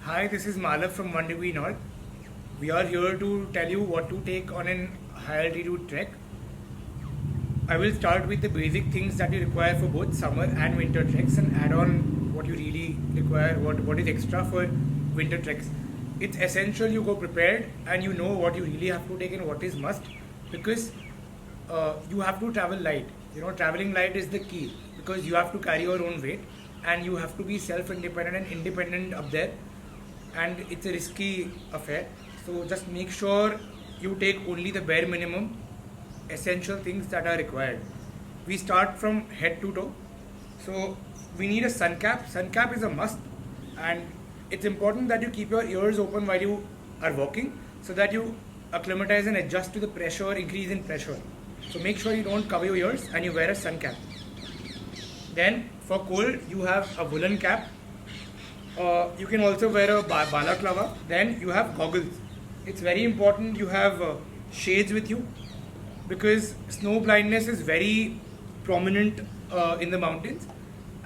Hi, this is Malav from 1 Degree North. We are here to tell you what to take on an high altitude trek. I will start with the basic things that you require for both summer and winter treks and add on what you really require, what is extra for winter treks. It's essential you go prepared and you know what you really have to take and what is must, because you have to travel light. Traveling light is the key because you have to carry your own weight and you have to be self independent and independent up there, and it's a risky affair. So just make sure you take only the bare minimum essential things that are required. We start from head to toe. So we need a sun cap. Sun cap is a must, and it's important that you keep your ears open while you are walking so that you acclimatize and adjust to the pressure, increase in pressure. So make sure you don't cover your ears and you wear a sun cap. Then for cold, you have a woolen cap. You can also wear a balaclava. Then you have goggles. It's very important you have shades with you because snow blindness is very prominent in the mountains,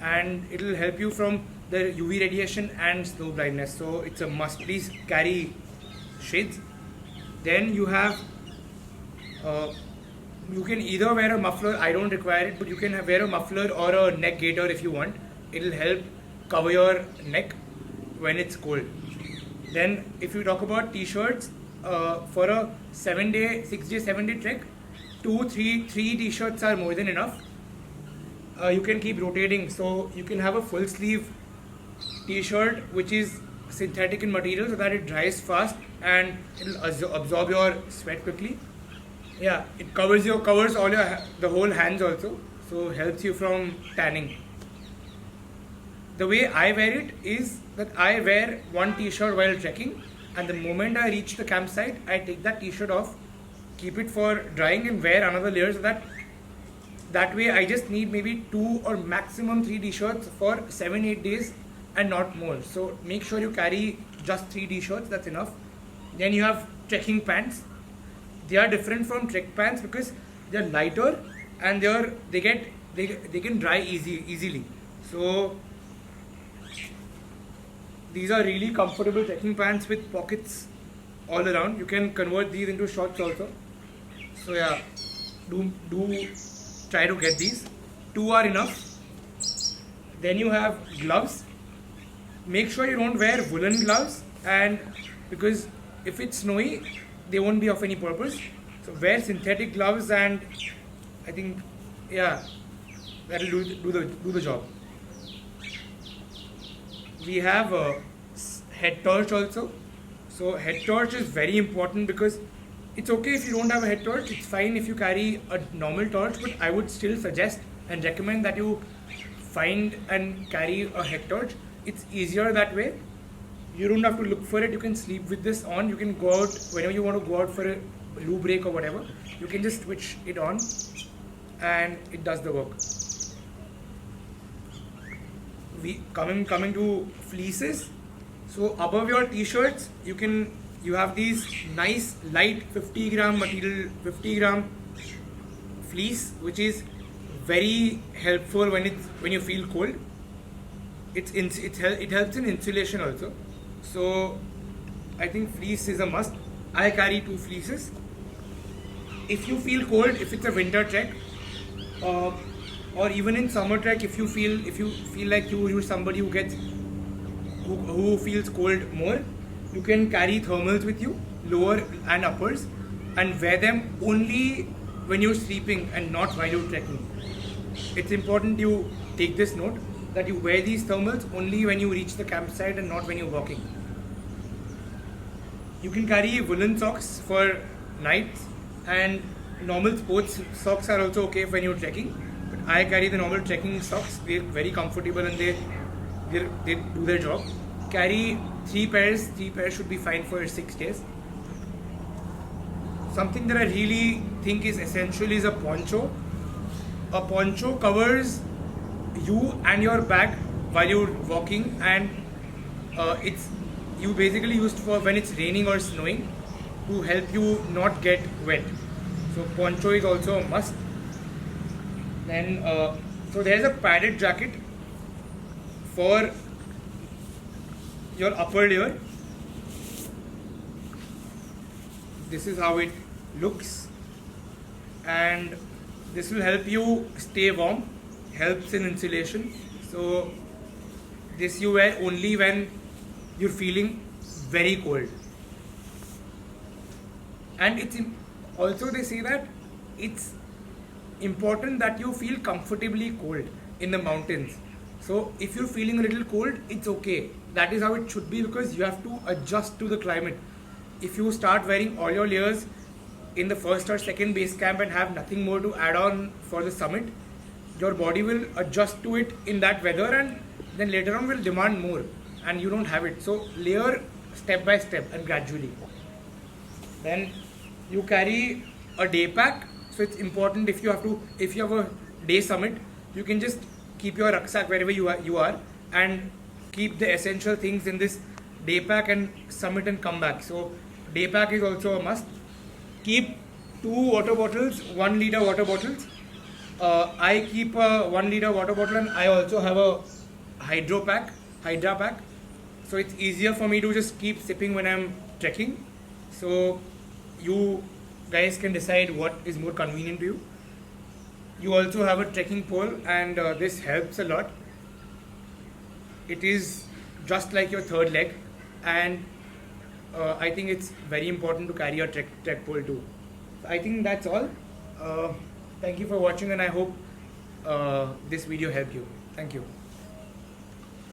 and it will help you from the UV radiation and snow blindness. So it's a must. Please carry shades. Then you have you can either wear a muffler. I don't require it, but you can wear a muffler or a neck gaiter if you want. It'll help cover your neck when it's cold. Then if you talk about t-shirts, for a 7-day, 6-day, 7-day trek, three t-shirts are more than enough. You can keep rotating, so you can have a full sleeve t-shirt which is synthetic in material so that it dries fast and it'll absorb your sweat quickly. Yeah, it covers all your the whole hands also, so helps you from tanning. The way I wear it is that I wear one t-shirt while trekking, and the moment I reach the campsite, I take that t-shirt off, keep it for drying, and wear another layer so that way I just need maybe 2 or maximum 3 t-shirts for 7-8 days and not more. So make sure you carry just 3 t-shirts, that's enough. Then you have trekking pants. They are different from trek pants because they are lighter and they can dry easily. So these are really comfortable trekking pants with pockets all around. You can convert these into shorts also. So yeah, do try to get these. 2 are enough. Then you have gloves. Make sure you don't wear woolen gloves, and because if it's snowy, they won't be of any purpose. So wear synthetic gloves, and I think that'll do the job. We have a head torch also. So head torch is very important because it's okay if you don't have a head torch. It's fine if you carry a normal torch, but I would still suggest and recommend that you find and carry a head torch. It's easier that way. You don't have to look for it. You can sleep with this on. You can go out whenever you want to go out for a loo break or whatever. You can just switch it on and it does the work. We coming to fleeces. So above your t-shirts, you have these nice light 50 gram material, 50 gram fleece, which is very helpful when you feel cold. It helps in insulation also. So I think fleece is a must. I carry 2 fleeces. If you feel cold, if it's a winter trek, or even in summer trek, if you feel like you're somebody who feels cold more, you can carry thermals with you, lower and uppers, and wear them only when you're sleeping and not while you're trekking. It's important you take this note that you wear these thermals only when you reach the campsite and not when you're walking. You can carry woolen socks for nights, and normal sports socks are also okay when you're trekking. But I carry the normal trekking socks. They're very comfortable and they do their job. Carry 3 pairs. 3 pairs should be fine for 6 days. Something that I really think is essential is a poncho. A poncho covers you and your back while you're walking, and it's you basically used for when it's raining or snowing to help you not get wet. So poncho is also a must. Then so there's a padded jacket for your upper layer. This is how it looks, and this will help you stay warm, helps in insulation. So this you wear only when you're feeling very cold. And it's also, they say that it's important that you feel comfortably cold in the mountains. So if you're feeling a little cold, it's okay. That is how it should be, because you have to adjust to the climate. If you start wearing all your layers in the first or second base camp and have nothing more to add on for the summit, your body will adjust to it in that weather, and then later on will demand more, and you don't have it. So layer step by step and gradually. Then you carry a day pack. So it's important, if you have a day summit, you can just keep your rucksack wherever you are and keep the essential things in this day pack and summit and come back. So day pack is also a must. Keep 2 water bottles, 1 liter water bottles. I keep a 1 liter water bottle, and I also have a Hydra pack. So it's easier for me to just keep sipping when I'm trekking. So you guys can decide what is more convenient to you. You also have a trekking pole, and this helps a lot. It is just like your third leg, and I think it's very important to carry a trek pole too. I think that's all. Thank you for watching, and I hope this video helped you. Thank you.